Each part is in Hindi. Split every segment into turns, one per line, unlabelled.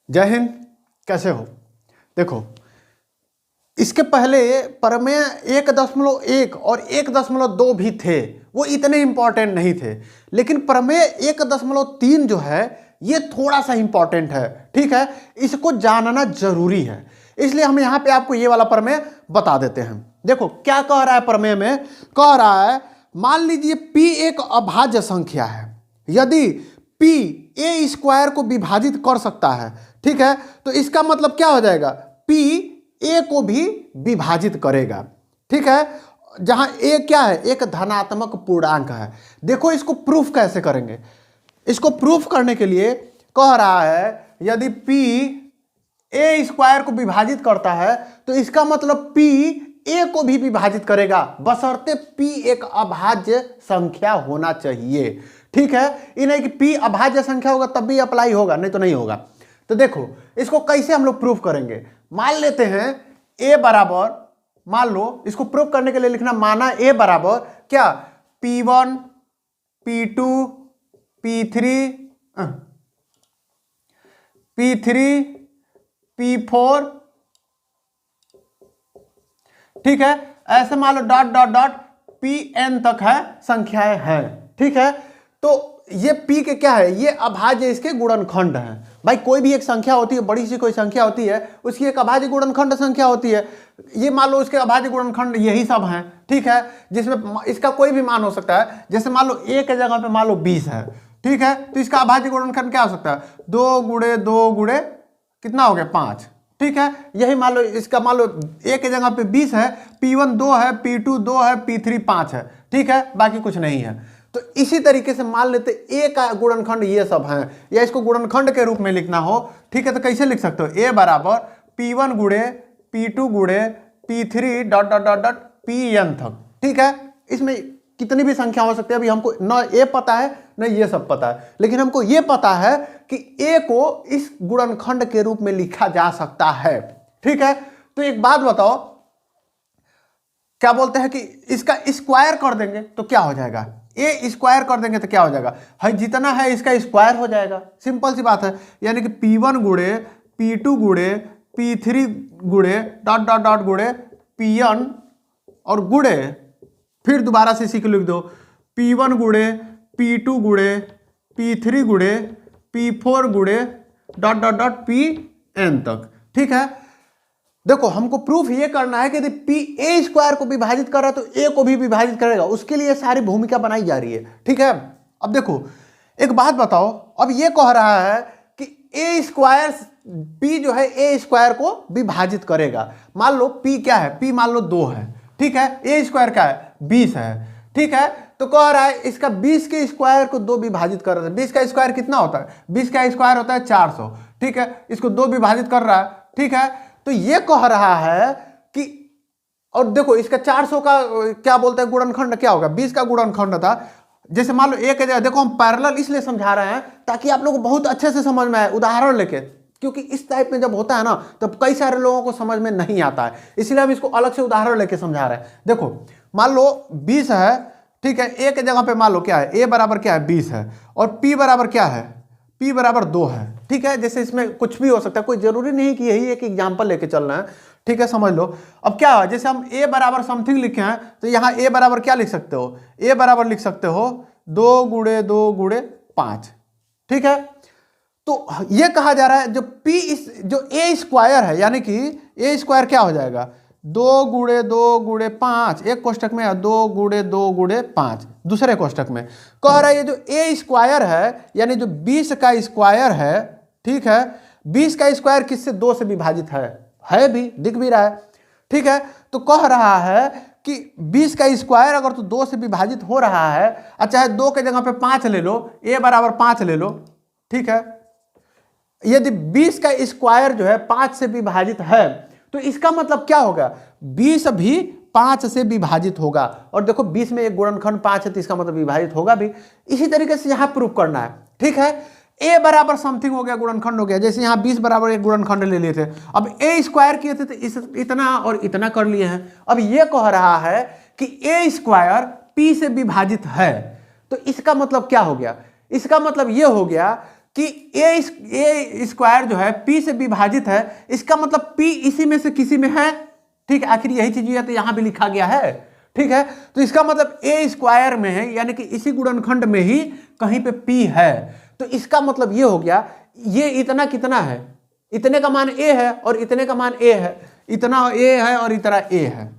जय हिंद। कैसे हो? देखो, इसके पहले प्रमेय 1.1 और 1.2 भी थे, वो इतने इंपॉर्टेंट नहीं थे। लेकिन प्रमेय 1.3 जो है ये थोड़ा सा इंपॉर्टेंट है। ठीक है, इसको जानना जरूरी है, इसलिए हम यहां पे आपको ये वाला प्रमेय बता देते हैं। देखो क्या कह रहा है प्रमेय में, कह रहा है मान लीजिए p एक अभाज्य संख्या है, यदि p a स्क्वायर को विभाजित कर सकता है, ठीक है, तो इसका मतलब क्या हो जाएगा, p a को भी विभाजित करेगा। ठीक है, जहां a क्या है, एक धनात्मक पूर्णांक है। देखो इसको प्रूफ कैसे करेंगे, इसको प्रूफ करने के लिए कह रहा है यदि p a स्क्वायर को विभाजित करता है तो इसका मतलब p a को भी विभाजित करेगा, बशर्ते p एक अभाज्य संख्या होना चाहिए। ठीक है, ये नहीं कि p अभाज्य संख्या होगा तब भी अप्लाई होगा, नहीं तो नहीं होगा। तो देखो इसको कैसे हम लोग प्रूफ करेंगे। मान लेते हैं a बराबर, मान लो इसको प्रूफ करने के लिए लिखना, माना a बराबर क्या, p1 p2 p3 p4, ठीक है, ऐसे मान लो डॉट डॉट डॉट pn तक है संख्याएं हैं। ठीक है, तो ये p के क्या है, ये अभाज्य इसके गुणनखंड हैं। भाई कोई भी एक संख्या होती है, बड़ी सी कोई संख्या होती है, उसकी एक अभाज्य गुणनखंड संख्या होती है। ये मान लो उसके अभाज्य गुणनखंड यही सब हैं। ठीक है, जिसमें इसका कोई भी मान हो सकता है, जैसे मान लो a के जगह पे मान लो 20 है। ठीक है, तो इसका अभाज्य गुणनखंड क्या हो सकता है, 2 गुणे 2 गुणे कितना हो गया, 5। ठीक है, यही मान लो इसका, मान लो a के जगह पे 20 है, p1 2 है, p2 2 है, p3 5 है। ठीक है, बाकी कुछ नहीं है। तो इसी तरीके से मान लेते a का गुणनखंड ये सब हैं, या इसको गुणनखंड के रूप में लिखना हो, ठीक है, तो कैसे लिख सकते हो, a बराबर p1 गुणे p2 गुणे p3 dot dot dot dot pn तक। ठीक है, इसमें कितनी भी संख्या हो सकती है, अभी हमको न a पता है न ये सब पता है, लेकिन हमको ये पता है कि a को इस गुणनखंड के रूप में लिखा जा सकता है। ठीक है, तो एक बात बताओ, क्या बोलते हैं कि इसका स्क्वायर कर देंगे तो क्या हो जाएगा, a स्क्वायर कर देंगे तो क्या हो जाएगा, है जितना है इसका स्क्वायर हो जाएगा। सिंपल सी बात है, यानी कि p1 गुणे p2 गुणे p3 गुणे डॉट डॉट डॉट गुणे pn और गुणे, फिर दोबारा से इसी को लिख दो, p1 गुणे p2 गुणे p3 गुणे p4 गुणे डॉट डॉट डॉट pn तक। ठीक है, देखो हमको प्रूफ ये करना है कि यदि p a स्क्वायर को विभाजित कर रहा है तो a को भी विभाजित करेगा, उसके लिए सारी भूमिका बनाई जा रही है। ठीक है, अब देखो एक बात बताओ, अब ये कह रहा है कि a स्क्वायर, p जो है a स्क्वायर को विभाजित करेगा। मान लो p क्या है, p मान लो 2 है। ठीक है, a स्क्वायर क्या है, 20 है। ठीक है, तो कह रहा है इसका 20 के स्क्वायर को 2 विभाजित कर रहा है। 20 का स्क्वायर कितना होता है, 20 का स्क्वायर होता है 400। ठीक है, इसको 2 विभाजित कर रहा है। ठीक है, तो ये कह रहा है कि, और देखो इसका 400 का क्या बोलते हैं गुणनखंड क्या होगा, 20 का गुणनखंड था। जैसे मान लो एक जगह, देखो हम पैरेलल इसलिए समझा रहे हैं ताकि आप लोगों को बहुत अच्छे से समझ में आए उदाहरण लेके, क्योंकि इस टाइप में जब होता है ना तब कई सारे लोगों को समझ में नहीं आता है, इसलिए हम इसको अलग से उदाहरण लेके समझा रहे हैं। देखो मान लो 20 है, ठीक है, a के जगह पे मान लो क्या है, a बराबर क्या है 20 है, और p बराबर क्या है, p बराबर 2 है। ठीक है, जैसे इसमें कुछ भी हो सकता है, कोई जरूरी नहीं कि यही एक एग्जाम्पल लेके चलना है। ठीक है, समझ लो। अब क्या है, जैसे हम a बराबर समथिंग लिखे हैं तो यहाँ a बराबर क्या लिख सकते हो, a बराबर लिख सकते हो 2 गुणे 2 गुणे 5। ठीक है, तो ये कहा जा रहा है जो p जो a स्क्वायर है, यानी कि a स्क्वायर क्या हो जाएगा, 2 गुणे 2 गुणे 5, एक कोष्टक में 2 गुणे 2 गुणे 5, दूसरे कोष्टक में कह रहा है ये जो a स्क्वायर है, यानी जो 20 का स्क्वायर है। ठीक है, 20 का स्क्वायर किससे, 2 से विभाजित है भी, दिख भी रहा है। ठीक है, तो कह रहा है कि 20 का स्क्वायर अगर तो 2 से विभाजित हो रहा है, चाहे 2 के जगह पे 5 ले लो, a बराबर 5 ले लो। ठीक है, यदि 20 का स्क्वायर जो है 5 से विभाजित है तो इसका मतलब क्या होगा, 20 भी 5 से विभाजित होगा। और देखो 20 में एक गुणनखंड 5 है तो इसका मतलब विभाजित होगा भी। इसी तरीके से यहां प्रूफ करना है। ठीक है, a बराबर समथिंग हो गया, गुणनखंड हो गया, जैसे यहाँ 20 बराबर एक गुणनखंड ले लिए थे, अब a स्क्वायर किए थे तो इतना और इतना कर लिए हैं। अब ये कह रहा है कि a स्क्वायर p से विभाजित है, तो इसका मतलब क्या हो गया, इसका मतलब ये हो गया कि ए स्क्वायर जो है p से विभाजित है, इसका मतलब p इसी में से किसी में है। ठीक है, आखिर यही चीज है तो यहां भी लिखा गया है। ठीक है, तो इसका मतलब ए स्क्वायर में है, यानी कि इसी गुणनखंड में ही कहीं पे p है। तो इसका मतलब ये हो गया, ये इतना कितना है, इतने का मान a है और इतने का मान a है, इतना a है और इतना a है।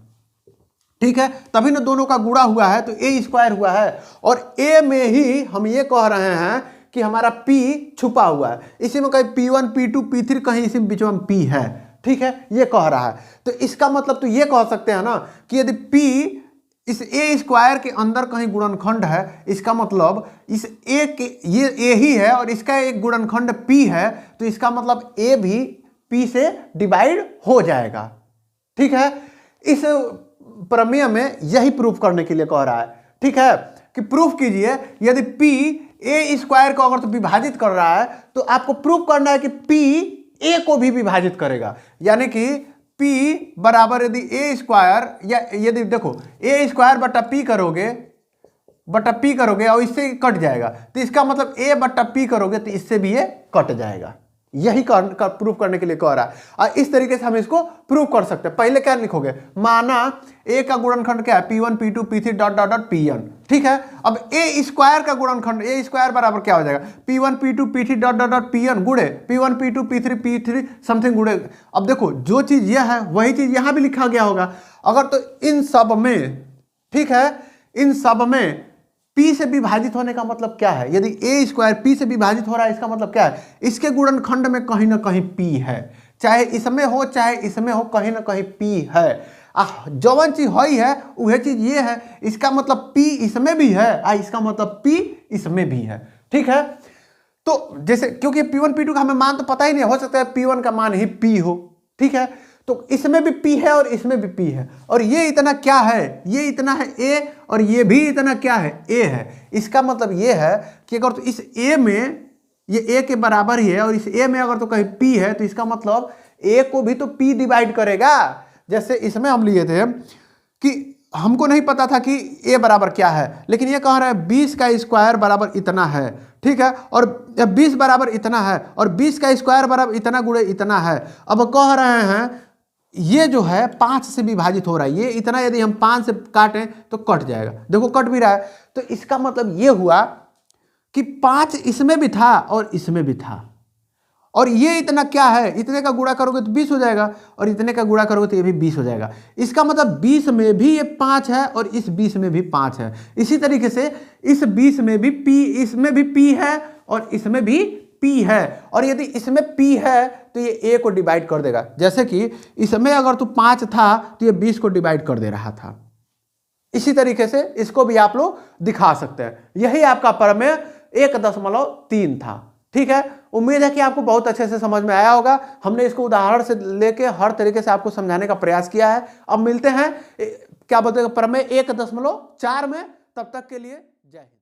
ठीक है, तभी ना दोनों का गुणा हुआ है तो ए स्क्वायर हुआ है। और ए में ही हम ये कह रहे हैं कि हमारा p छुपा हुआ है, इसी में कहीं p1 p2 p3 कहीं इसी बीच में p है। ठीक है, ये कह रहा है। तो इसका मतलब तो ये कह सकते हैं ना कि यदि p इस ए स्क्वायर के अंदर कहीं गुणनखंड है, इसका मतलब इस ए के ये ए ही है और इसका एक गुणनखंड p है, तो इसका मतलब a भी p से डिवाइड हो जाएगा। ठीक है, इस प्रमेय में यही प्रूफ करने के लिए कह रहा है। ठीक है, कि प्रूफ कीजिए यदि p ए स्क्वायर को अगर तो विभाजित कर रहा है तो आपको प्रूफ करना है कि p a को भी विभाजित करेगा, यानी कि p बराबर यदि ए स्क्वायर, या यदि देखो ए स्क्वायर बटा p करोगे और इससे कट जाएगा, तो इसका मतलब a बटा p करोगे तो इससे भी ये कट जाएगा। यही प्रूफ करने के लिए कह रहा है। और इस तरीके से हम इसको प्रूफ कर सकते हैं। पहले क्या लिखोगे, माना a का गुणनखंड क्या है, p1 p2 p3 dot dot dot pn। ठीक है, अब a स्क्वायर का गुणनखंड a स्क्वायर बराबर क्या हो जाएगा, p1 p2 p3 dot dot dot pn गुणे p1 p2 p3 p3 something गुणे। अब देखो जो चीज यह है वही चीज यहां भी लिखा गया होगा। अगर तो इन सब में, ठीक है, इन सब में p से विभाजित होने का मतलब क्या है, यदि a स्क्वायर p से विभाजित हो रहा है इसका मतलब क्या है, इसके गुणनखंड में कहीं ना कहीं p है, चाहे इसमें हो चाहे इसमें हो, कहीं ना कहीं p है। जवन चीज हई है वह चीज ये है, इसका मतलब p इसमें भी है, इसका मतलब p इसमें भी है। ठीक है, तो जैसे क्योंकि p1 p2 का हमें मान तो पता ही नहीं, हो सकता है p1 का मान ही p हो। ठीक है, तो इसमें भी p है और इसमें भी p है, और ये इतना क्या है, ये इतना है a, और ये भी इतना क्या है, a है। इसका मतलब ये है कि अगर तो इस a में ये a के बराबर ही है और इस a में अगर तो कहीं p है, तो इसका मतलब a को भी तो p डिवाइड करेगा। जैसे इसमें हम लिए थे कि हमको नहीं पता था कि a बराबर क्या है, लेकिन ये कह रहा है 20 का स्क्वायर बराबर इतना है। ठीक है, और 20 बराबर इतना है और 20 का स्क्वायर बराबर इतना गुणे इतना है। अब कह रहे हैं ये जो है 5 से विभाजित हो रहा है, ये इतना यदि हम 5 से काटें तो कट जाएगा, देखो कट भी रहा है। तो इसका मतलब ये हुआ कि 5 इसमें भी था और इसमें भी था, और ये इतना क्या है, इतने का गुणा करोगे तो 20 हो जाएगा और इतने का गुणा करोगे तो ये भी 20 हो जाएगा। इसका मतलब 20 में भी ये 5 है और इस 20 में भी 5 है। इसी तरीके से इस 20 में भी p, इसमें भी p है और इसमें भी p है, और यदि इसमें p है तो ये a को डिवाइड कर देगा। जैसे कि इसमें अगर तो 5 था तो ये 20 को डिवाइड कर दे रहा था। इसी तरीके से इसको भी आप लोग दिखा सकते हैं। यही आपका प्रमेय 1.3 था। ठीक है, उम्मीद है कि आपको बहुत अच्छे से समझ में आया होगा। हमने इसको उदाहरण से लेके हर तरीके से आपको समझाने का प्रयास किया है। अब मिलते हैं क्या बोलते हैं प्रमेय 1.4 में, तब तक के लिए जय हिंद।